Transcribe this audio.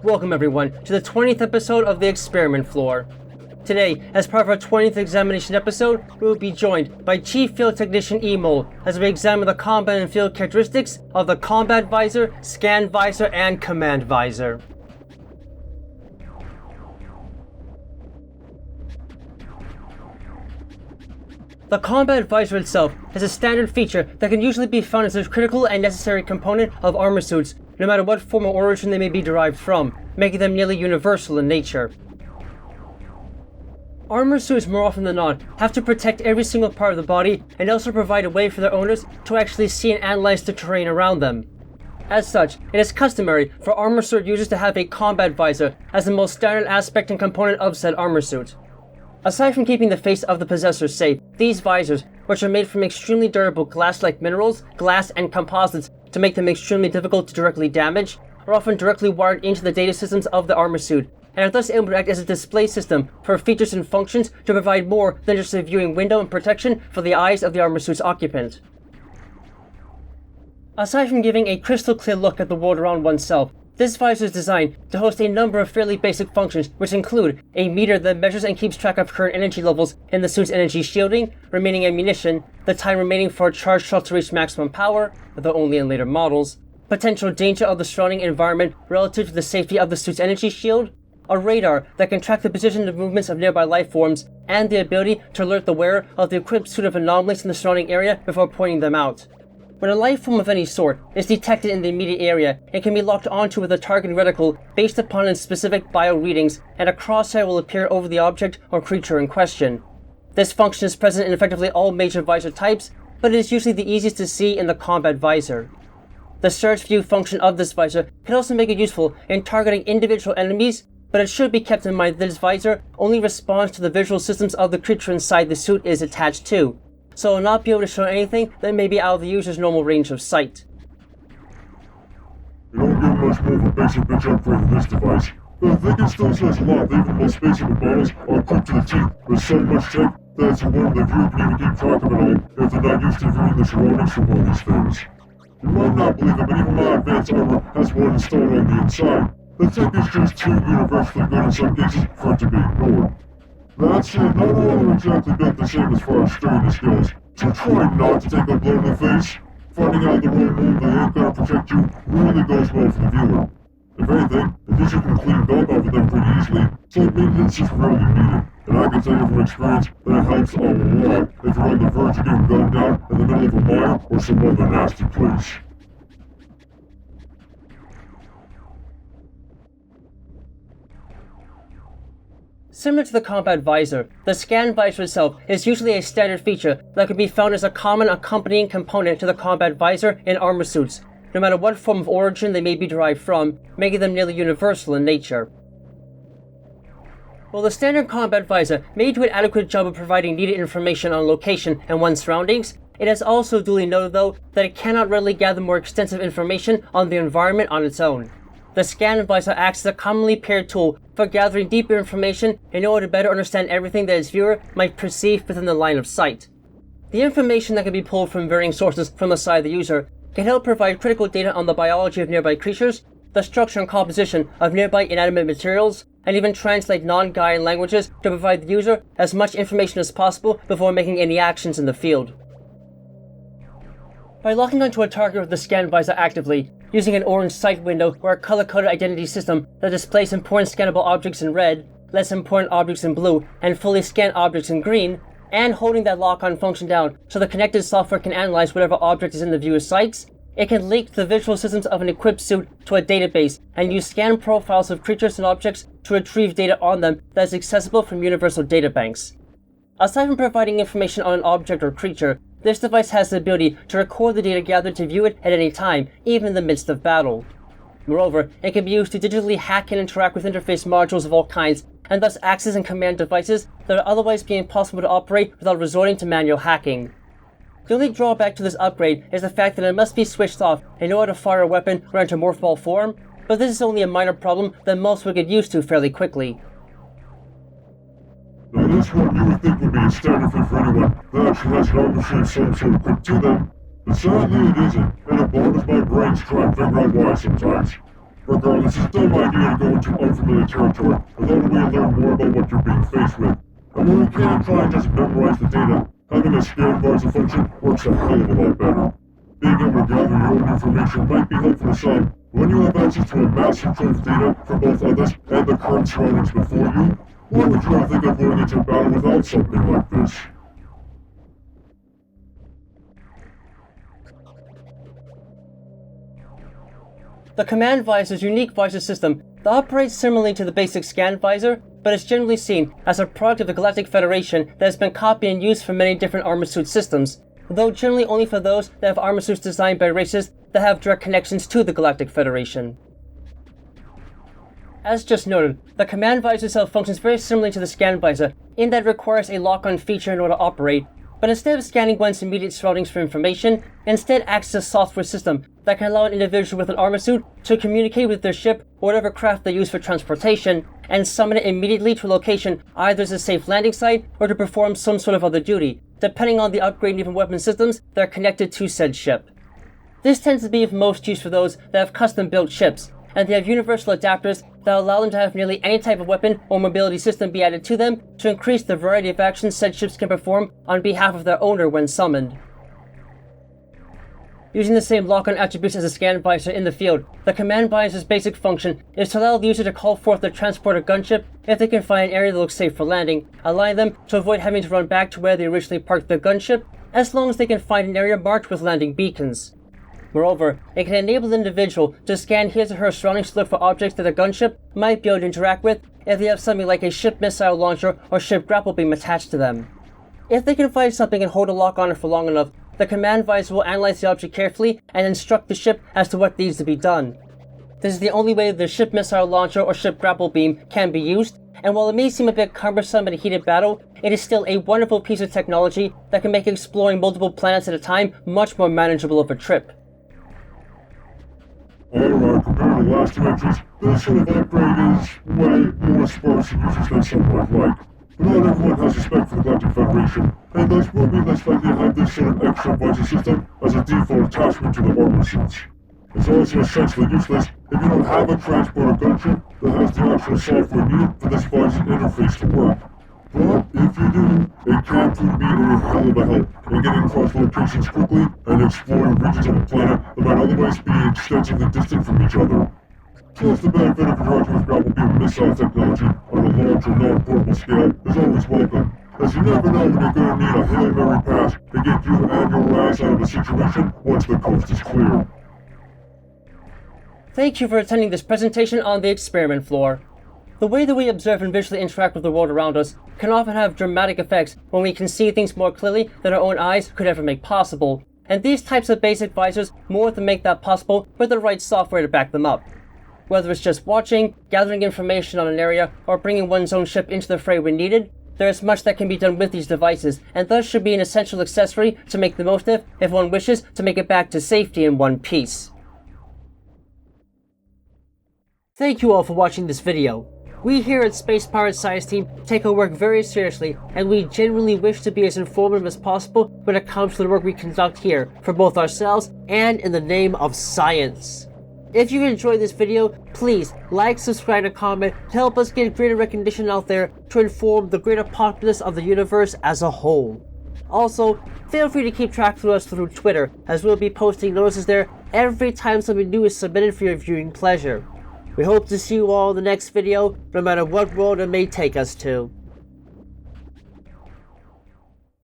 Welcome everyone to the 20th episode of the Experiment Floor. Today, as part of our 20th examination episode, we will be joined by Chief Field Technician Imole as we examine the combat and field characteristics of the Combat Visor, Scan Visor, and Command Visor. The Combat Visor itself is a standard feature that can usually be found as a critical and necessary component of armor suits, no matter what form or origin they may be derived from, making them nearly universal in nature. Armor suits, more often than not, have to protect every single part of the body and also provide a way for their owners to actually see and analyze the terrain around them. As such, it is customary for armor suit users to have a combat visor as the most standard aspect and component of said armor suit. Aside from keeping the face of the possessor safe, these visors, which are made from extremely durable glass-like minerals, glass, and composites to make them extremely difficult to directly damage, are often directly wired into the data systems of the armor suit, and are thus able to act as a display system for features and functions to provide more than just a viewing window and protection for the eyes of the armor suit's occupant. Aside from giving a crystal clear look at the world around oneself, this visor is designed to host a number of fairly basic functions, which include a meter that measures and keeps track of current energy levels in the suit's energy shielding, remaining ammunition, the time remaining for a charged shell to reach maximum power, though only in later models, potential danger of the surrounding environment relative to the safety of the suit's energy shield, a radar that can track the position and movements of nearby life forms, and the ability to alert the wearer of the equipped suit of anomalies in the surrounding area before pointing them out. When a life form of any sort is detected in the immediate area, it can be locked onto with a target reticle based upon its specific bio readings, and a crosshair will appear over the object or creature in question. This function is present in effectively all major visor types, but it is usually the easiest to see in the Combat Visor. The search view function of this visor can also make it useful in targeting individual enemies, but it should be kept in mind that this visor only responds to the visual systems of the creature inside the suit it is attached to, so it will not be able to show anything that may be out of the user's normal range of sight. You don't get much more of a basic bitch upgrade than this device, but I think it still says a lot that even the most basic of models are equipped to the teeth with so much tech that it's important the viewer can even keep track of it all if they're not used to viewing the surroundings from all these things. You might not believe it, but even my advanced armor has one installed on the inside. The tech is just too universally good in some cases for it to be ignored. That said, not all are exactly built the same as far as strength skills, so try not to take a blow in the face. Finding out the wrong move that ain't gonna protect you really goes well for the viewer. If anything, the user can clean dog off of them pretty easily, so maintenance is rarely needed, and I can tell you from experience that it helps a lot if you're on the verge of getting gunned down in the middle of a mire or some other nasty place. Similar to the Combat Visor, the Scan Visor itself is usually a standard feature that can be found as a common accompanying component to the Combat Visor in armor suits, no matter what form of origin they may be derived from, making them nearly universal in nature. While the standard Combat Visor may do an adequate job of providing needed information on location and one's surroundings, it has also duly noted though that it cannot readily gather more extensive information on the environment on its own. The Scan Visor acts as a commonly paired tool for gathering deeper information in order to better understand everything that its viewer might perceive within the line of sight. The information that can be pulled from varying sources from the side of the user can help provide critical data on the biology of nearby creatures, the structure and composition of nearby inanimate materials, and even translate non-Gaian languages to provide the user as much information as possible before making any actions in the field. By locking onto a target with the Scan Visor actively, using an orange sight window or a color-coded identity system that displays important scannable objects in red, less important objects in blue, and fully scanned objects in green, and holding that lock-on function down so the connected software can analyze whatever object is in the viewer's sights, it can link the visual systems of an equipped suit to a database and use scan profiles of creatures and objects to retrieve data on them that is accessible from universal databanks. Aside from providing information on an object or creature, this device has the ability to record the data gathered to view it at any time, even in the midst of battle. Moreover, it can be used to digitally hack and interact with interface modules of all kinds, and thus access and command devices that would otherwise be impossible to operate without resorting to manual hacking. The only drawback to this upgrade is the fact that it must be switched off in order to fire a weapon or enter morph ball form, but this is only a minor problem that most would get used to fairly quickly. Now this one you would think would be a standard fit for anyone that actually has an armor suit of some sort equipped to them, but sadly it isn't, and it bothers my brains trying to figure out why sometimes. Regardless, it's no idea to go into unfamiliar territory without a way to learn more about what you're being faced with. And when we can't try and just memorize the data, having a scan visor function works a hell of a lot better. Being able to gather your own information might be helpful to some, but when you have access to a massive trove of data from both others and the current surroundings before you, why would you ever think of going into battle without something like this? The Command Visor's unique visor system that operates similarly to the basic scan visor, but is generally seen as a product of the Galactic Federation that has been copied and used for many different armor suit systems, though generally only for those that have armor suits designed by races that have direct connections to the Galactic Federation. As just noted, the Command Visor itself functions very similarly to the scan visor in that it requires a lock-on feature in order to operate, but instead of scanning one's immediate surroundings for information, instead acts as a software system that can allow an individual with an armor suit to communicate with their ship or whatever craft they use for transportation, and summon it immediately to a location either as a safe landing site or to perform some sort of other duty, depending on the upgrade and even weapon systems that are connected to said ship. This tends to be of most use for those that have custom-built ships, and they have universal adapters that allow them to have nearly any type of weapon or mobility system be added to them to increase the variety of actions said ships can perform on behalf of their owner when summoned. Using the same lock-on attributes as a scan visor in the field, the Command Visor's basic function is to allow the user to call forth their transporter gunship if they can find an area that looks safe for landing, allowing them to avoid having to run back to where they originally parked their gunship, as long as they can find an area marked with landing beacons. Moreover, it can enable the individual to scan his or her surroundings to look for objects that their gunship might be able to interact with if they have something like a ship missile launcher or ship grapple beam attached to them. If they can find something and hold a lock on it for long enough, the Command Visor will analyze the object carefully and instruct the ship as to what needs to be done. This is the only way the ship missile launcher or ship grapple beam can be used, and while it may seem a bit cumbersome in a heated battle, it is still a wonderful piece of technology that can make exploring multiple planets at a time much more manageable of a trip. Alright, compared to the last two entries, this sort of upgrade is way more sparse in users than some might like. But not everyone has respect for the Galactic Federation, and thus will be less likely to have this sort of extra visor system as a default attachment to the armor suits. It's also essentially useless if you don't have a transporter gunship that has the actual software needed for this visor interface to work. But if you do, it can prove to be a hell of a help in getting across locations quickly and exploring regions of a planet that might otherwise be extensively distant from each other. Plus, the benefit of interacting with grapple beam missile technology on a large or non-portable scale is always welcome, as you never know when you're going to need a Hail Mary pass to get you and your ass out of a situation once the coast is clear. Thank you for attending this presentation on the experiment floor. The way that we observe and visually interact with the world around us can often have dramatic effects when we can see things more clearly than our own eyes could ever make possible, and these types of basic visors more than make that possible with the right software to back them up. Whether it's just watching, gathering information on an area, or bringing one's own ship into the fray when needed, there is much that can be done with these devices, and thus should be an essential accessory to make the most of if one wishes to make it back to safety in one piece. Thank you all for watching this video. We here at Space Pirate Science Team take our work very seriously, and we genuinely wish to be as informative as possible when it comes to the work we conduct here, for both ourselves and in the name of science. If you enjoyed this video, please like, subscribe, and comment to help us get greater recognition out there to inform the greater populace of the universe as a whole. Also, feel free to keep track of us through Twitter, as we'll be posting notices there every time something new is submitted for your viewing pleasure. We hope to see you all in the next video, no matter what world it may take us to.